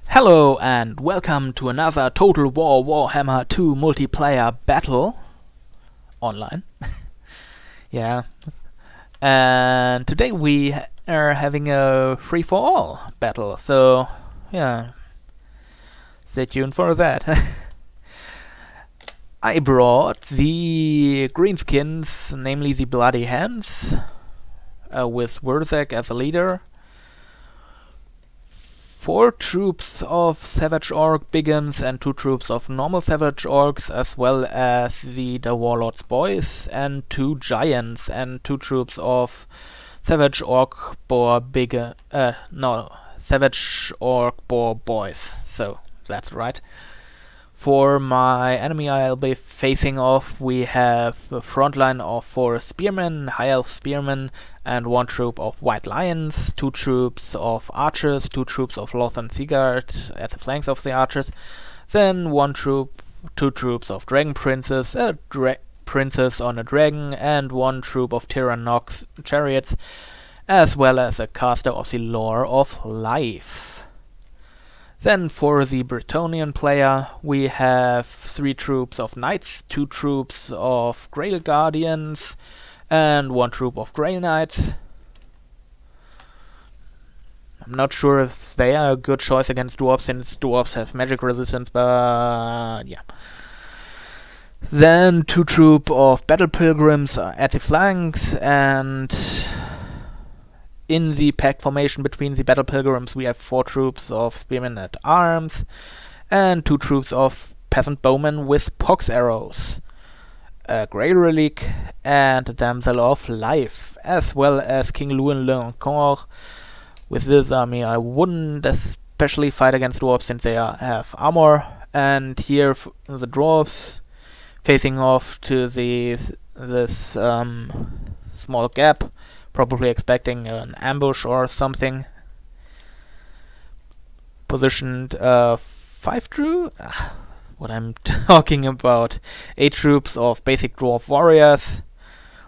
Hello and welcome to another Total War Warhammer 2 multiplayer battle online. Yeah. And today we are having a free-for-all battle, so yeah, stay tuned for that. I brought the greenskins, namely the Bloody Hands, with Wurzek as a leader. 4 troops of Savage Orc Biggins and 2 troops of normal Savage Orcs, as well as the Warlord's Boys, and 2 Giants and 2 troops of Savage Orc Boar Savage Orc Boar Boys. So, that's right. For my enemy I'll be facing off, we have a front line of 4 spearmen, high elf spearmen, and 1 troop of white lions, 2 troops of archers, 2 troops of Lothern Seaguard at the flanks of the archers, then 2 troops of dragon princes, a princess on a dragon, and 1 troop of Tyrannox chariots, as well as a caster of the Lore of Life. Then for the Bretonnian player, we have 3 troops of knights, 2 troops of Grail Guardians, and 1 troop of Grey Knights. I'm not sure if they are a good choice against dwarves, since dwarves have magic resistance, but yeah. Then 2 troop of Battle Pilgrims at the flanks, and in the pact formation between the Battle Pilgrims we have 4 troops of Spearmen at Arms, and 2 troops of Peasant Bowmen with Pox Arrows, a Grey Relic, and a Damsel of Life, as well as King Louis Leoncourt. With this army I wouldn't especially fight against dwarves since they have armor, and here the dwarves facing off to this small gap, probably expecting an ambush or something. Positioned 5 troops? What I'm talking about. 8 troops of basic dwarf warriors,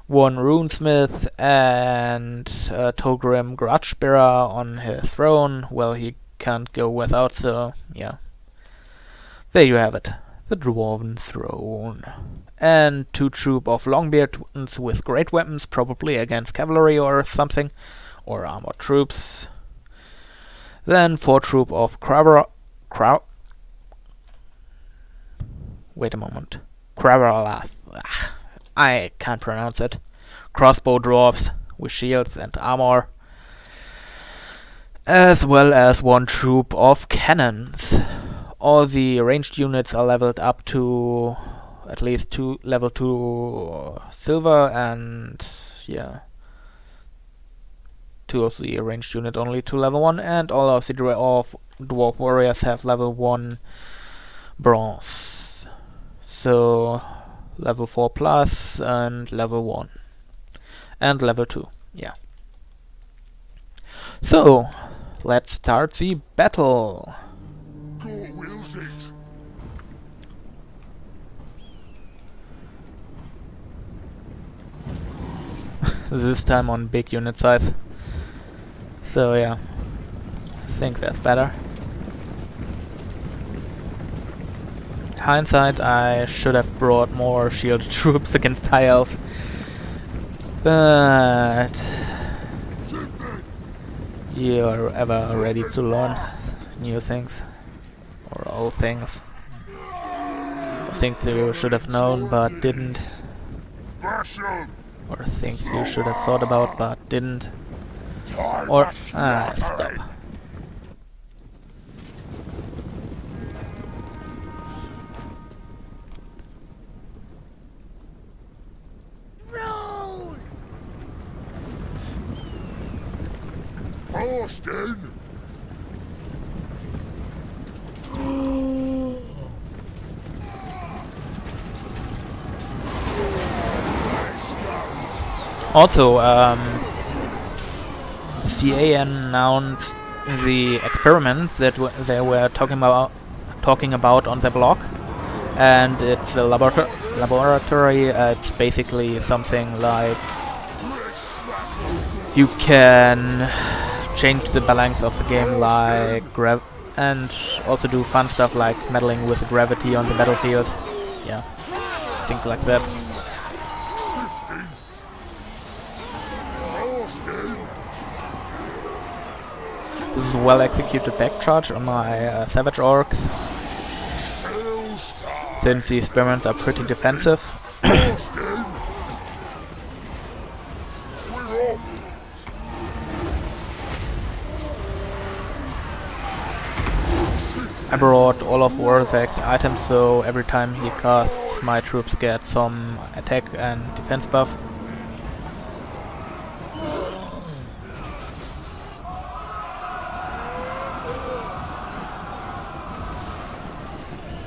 1 runesmith, and a Togrim Grudgebearer on his throne. Well, he can't go without, so yeah. There you have it. The Dwarven Throne. And 2 troop of Longbeards with great weapons, probably against cavalry or something, or armored troops. Then 4 troop of wait a moment. I can't pronounce it. Crossbow dwarves with shields and armor, as well as 1 troop of cannons. All the ranged units are leveled up to at least level 2 silver, and yeah, 2 of the ranged unit only to level 1, and all of the dwarf warriors have level 1 bronze. So level 4 plus and level 1 and level 2, yeah. So let's start the battle. This time on big unit size. So yeah, I think that's better. Hindsight, I should have brought more shielded troops against high elf, but you're ever ready to learn new things or old things. Things you should have known but didn't, or things you should have thought about but didn't, or stop. Austin! Also, CA announced the experiment that they were talking about on the blog, and it's a laboratory. It's basically something like you can change the balance of the game, like and also do fun stuff like meddling with gravity on the battlefield. Yeah, things like that. This is a well executed back charge on my Savage Orcs, since the spearmen are pretty defensive. I brought all of Warzak's items, so every time he casts, my troops get some attack and defense buff.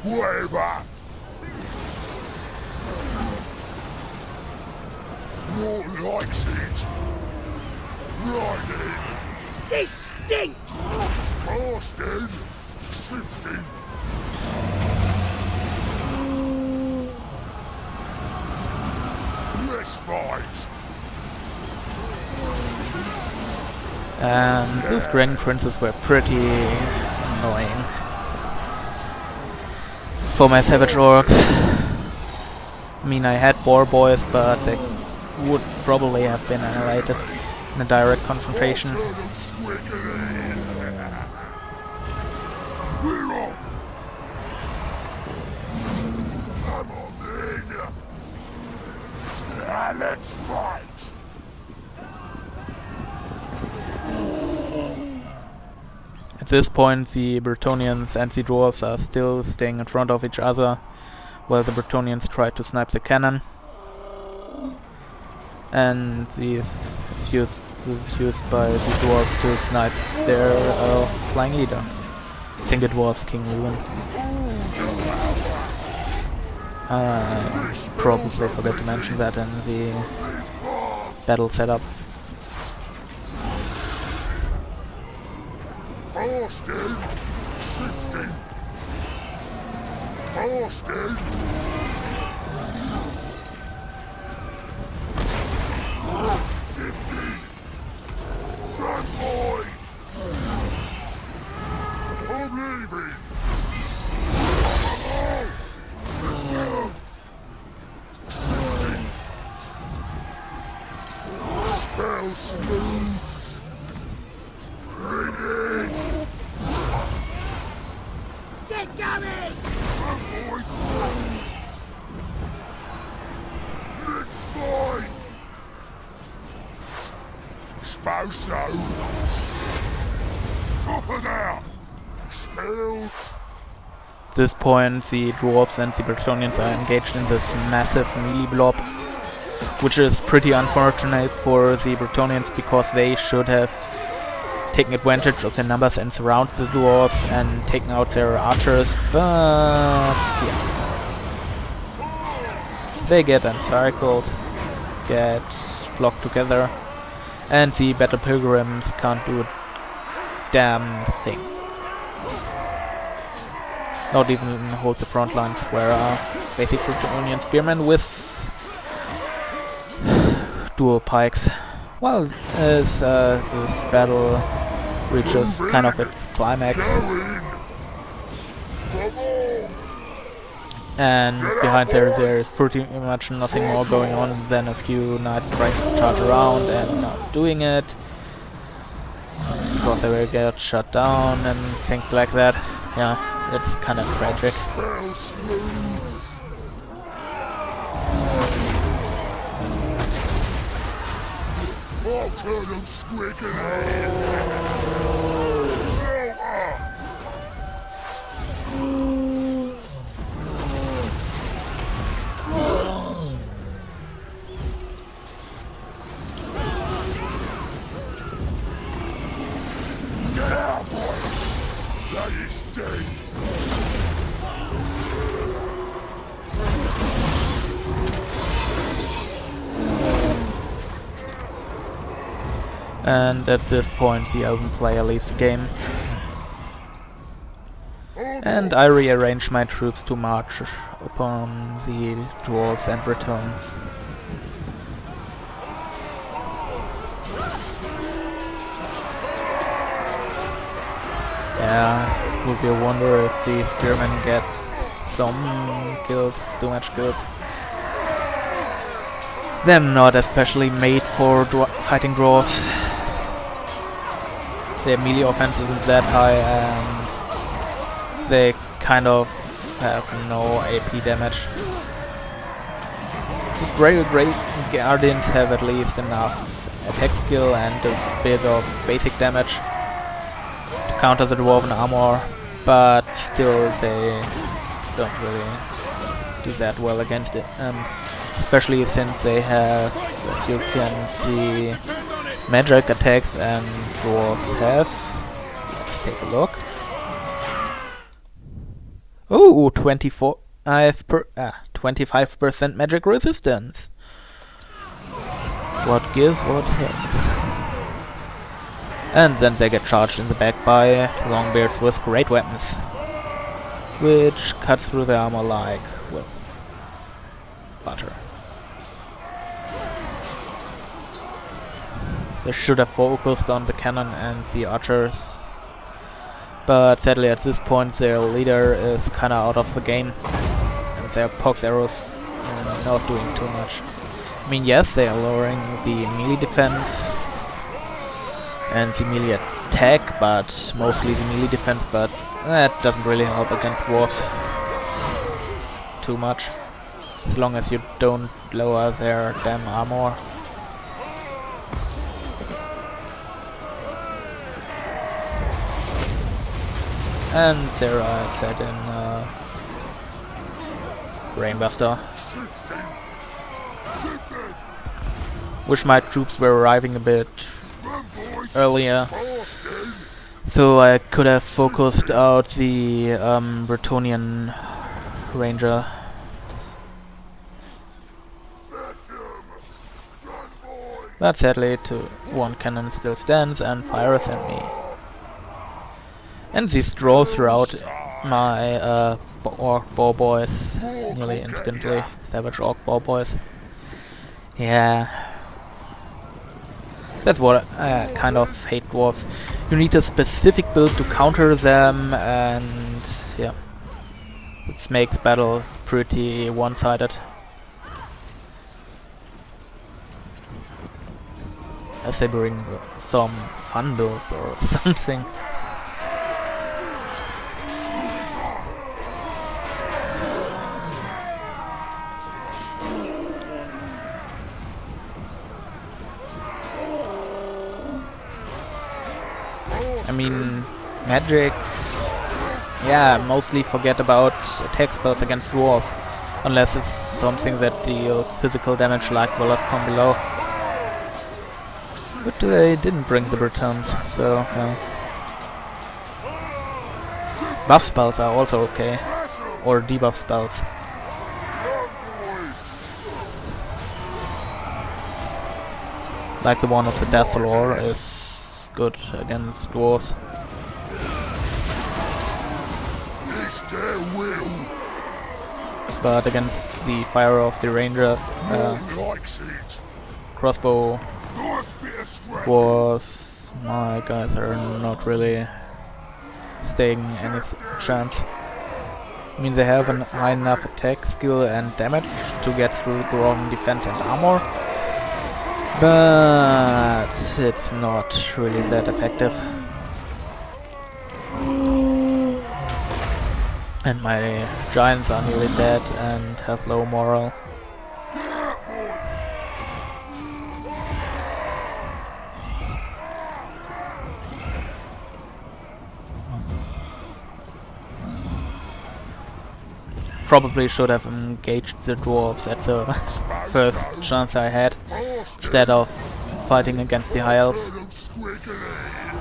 Whatever. No one likes it. Right in. This stinks! Bastard. Sifting. Let's fight. And those Dragon Princes were pretty annoying for my Savage Orcs. I mean, I had Boar Boys, but they would probably have been annihilated in a direct confrontation. Let's fight. At this point, the Bretonnians and the Dwarves are still staying in front of each other, while the Bretonnians try to snipe the cannon. And this is used by the Dwarves to snipe their flying leader. I think it was King Lewin. I probably forgot to mention that in the battle setup. Bastard! 60! Bastard! Run, boys! I'm leaving! Spell smooth! Get going! Let's fight! Suppose so. Coppers out! Spell! At this point, the Dwarves and the Bretonnians are engaged in this massive melee blob, which is pretty unfortunate for the Bretonnians because they should have taken advantage of their numbers and surround the Dwarves and taken out their archers, but yeah. They get encircled, get flocked together, and the Battle Pilgrims can't do a damn thing. Not even hold the front lines, where basic Bretonnian spearmen with dual pikes. Well, as this battle reaches kind of its climax, and behind there is pretty much nothing more going on than a few knights trying to charge around and not doing it because they will get shut down and things like that. Yeah. It's kind of tragic. I'll turn them squeaking Get out, boy! That is dead! And at this point the Elven player leaves the game. And I rearrange my troops to march upon the Dwarves and return. Yeah. would be a wonder if the spearmen get some kills, too much kills. They're not especially made for fighting dwarves. Their melee offense isn't that high and they kind of have no AP damage. These great guardians have at least enough attack skill and a bit of basic damage to counter the dwarven armor, but still they don't really do that well against it. Especially since they have, as you can see, magic attacks and dwarves have. Let's take a look. Oh, 25% magic resistance. What gives, what takes. And then they get charged in the back by longbeards with great weapons, which cuts through the armor like, well, butter. They should have focused on the cannon and the archers, but sadly at this point their leader is kinda out of the game, and their pox arrows are not doing too much. I mean, yes, they are lowering the melee defense and the melee attack, but mostly the melee defense, but that doesn't really help against dwarves too much, as long as you don't lower their damn armor. And there I said in Brainbuster. Wish my troops were arriving a bit earlier, so I could have focused out the Bretonnian Ranger. But sadly, one cannon still stands and fires at me. And these draw throughout my orc bow boys nearly instantly. Savage orc bow boys. Yeah. That's what I kind of hate dwarves. You need a specific build to counter them, and yeah. This makes battle pretty one-sided. As they bring some fun builds or something. I mean, magic, yeah, mostly forget about attack spells against dwarves, unless it's something that deals physical damage like Bullet from below. But they didn't bring the Britons, so yeah. Buff spells are also okay, or debuff spells. Like the one of the Death Lore is good against dwarves. But against the fire of the ranger, crossbow dwarves, my guys are not really staying any chance. I mean, they have a high enough attack skill and damage to get through growing defense and armor, but it's not really that effective. And my giants are nearly dead and have low morale. Probably should have engaged the dwarves at the first chance I had, instead of fighting against the high elves.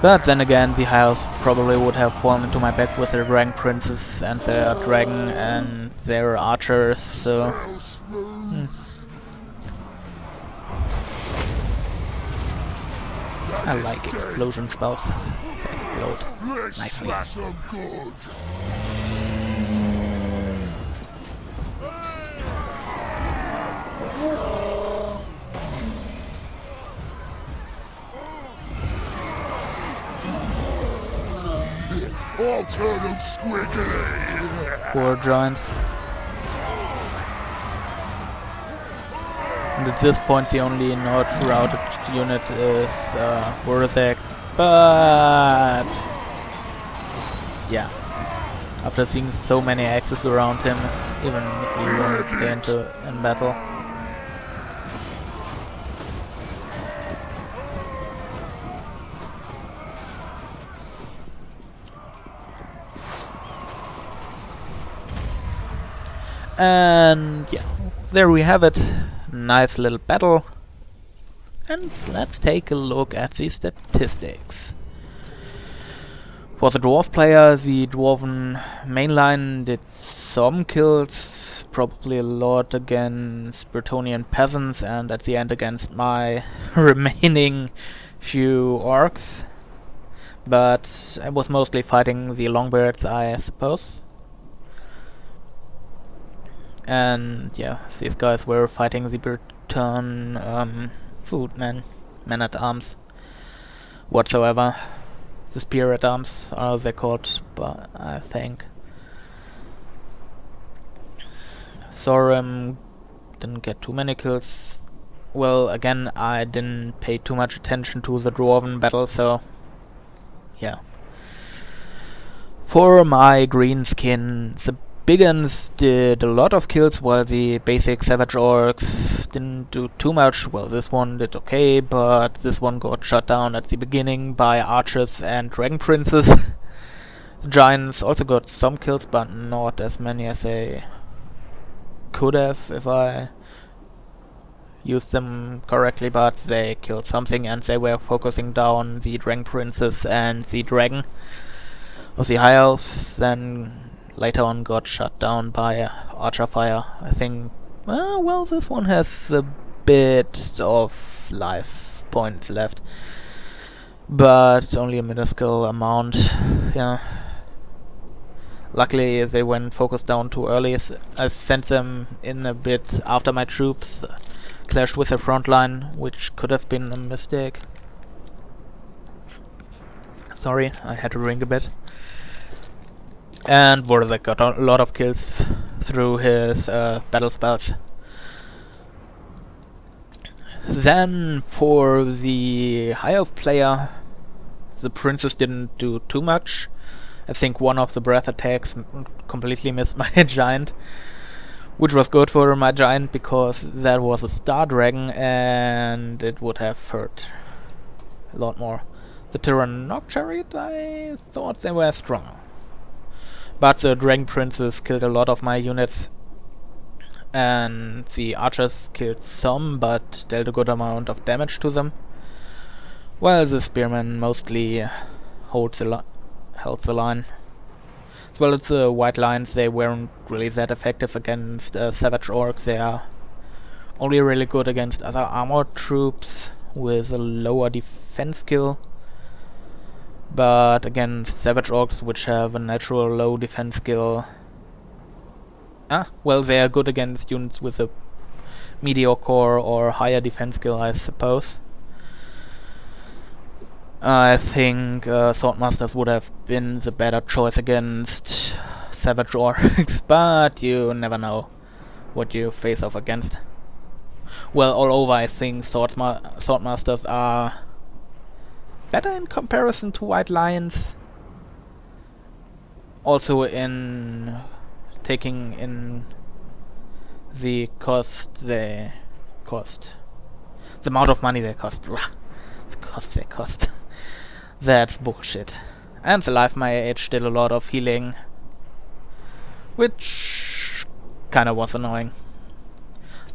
But then again, the high elves probably would have fallen into my back with their dragon princes and their dragon and their archers, so... I like explosion spells. Explode nicely. I'll Turtle squiggly. Poor giant. And at this point the only not routed unit is Warhammer, but yeah, after seeing so many axes around him, even if he won't stay in battle. And yeah, there we have it. Nice little battle. And let's take a look at the statistics. For the dwarf player, the dwarven mainline did some kills, probably a lot against Bretonnian peasants, and at the end against my remaining few orcs. But I was mostly fighting the longbeards, I suppose. And yeah, these guys were fighting the Breton footmen, men at arms, whatsoever. The spear at arms are they called, but I think. Thorim didn't get too many kills. Well, again, I didn't pay too much attention to the dwarven battle, so yeah. For my green skin, the Biggins did a lot of kills, while the basic savage orcs didn't do too much. Well, this one did okay, but this one got shot down at the beginning by archers and dragon princes. The giants also got some kills, but not as many as they could have if I used them correctly, but they killed something, and they were focusing down the dragon princes and the dragon of the high elves. Then later on got shut down by archer fire. I think, well, this one has a bit of life points left, but only a minuscule amount. Yeah. Luckily they went focused down too early. I sent them in a bit after my troops clashed with the front line, which could have been a mistake. Sorry, I had to ring a bit. And Warhammer got a lot of kills through his battle spells. Then for the high elf player, the princess didn't do too much. I think one of the breath attacks completely missed my giant, which was good for my giant because that was a star dragon and it would have hurt a lot more. The Tyrannoc chariot, I thought they were stronger. But the dragon princes killed a lot of my units, and the archers killed some, but dealt a good amount of damage to them. While the spearmen mostly held the line. As well as the white lines, they weren't really that effective against savage orcs. They are only really good against other armored troops with a lower defense skill. But against savage orcs, which have a natural low defense skill, well, they are good against units with a mediocre or higher defense skill, I suppose. I think Swordmasters would have been the better choice against savage orcs, but you never know what you face off against. Well, all over, I think Swordmasters are better in comparison to white lions. Also in taking in the amount of money they cost. The cost they cost. That's bullshit. And the life mage did a lot of healing, which kinda was annoying.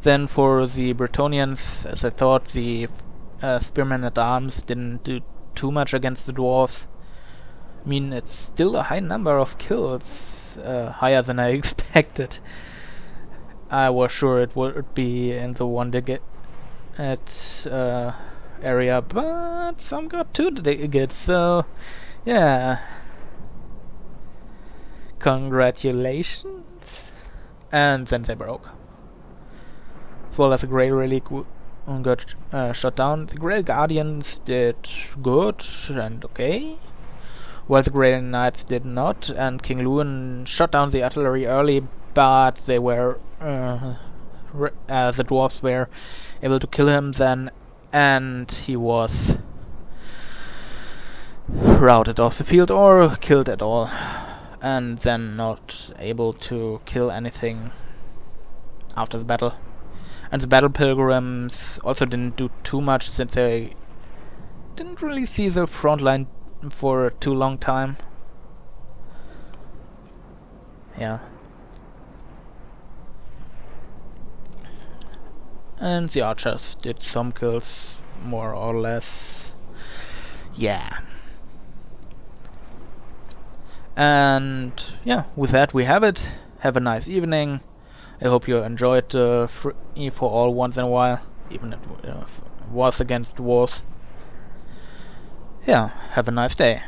Then for the Bretonnians, as I thought, the spearmen at arms didn't do too much against the dwarves. I mean, it's still a high number of kills, higher than I expected. I was sure it would be in the one digit area, but some got 2 digits, so yeah. Congratulations. And then they broke. As well as a Grey Relic got shot down. The Grey Guardians did good and okay, while the Grey Knights did not, and King Lewin shot down the artillery early, but they were the dwarves were able to kill him then, and he was routed off the field or killed at all, and then not able to kill anything after the battle. And the battle pilgrims also didn't do too much, since they didn't really see the front line for too long time. Yeah. And the archers did some kills, more or less. Yeah. And yeah, with that we have it. Have a nice evening. I hope you enjoyed Free for All once in a while, even if it was against dwarves. Yeah, have a nice day.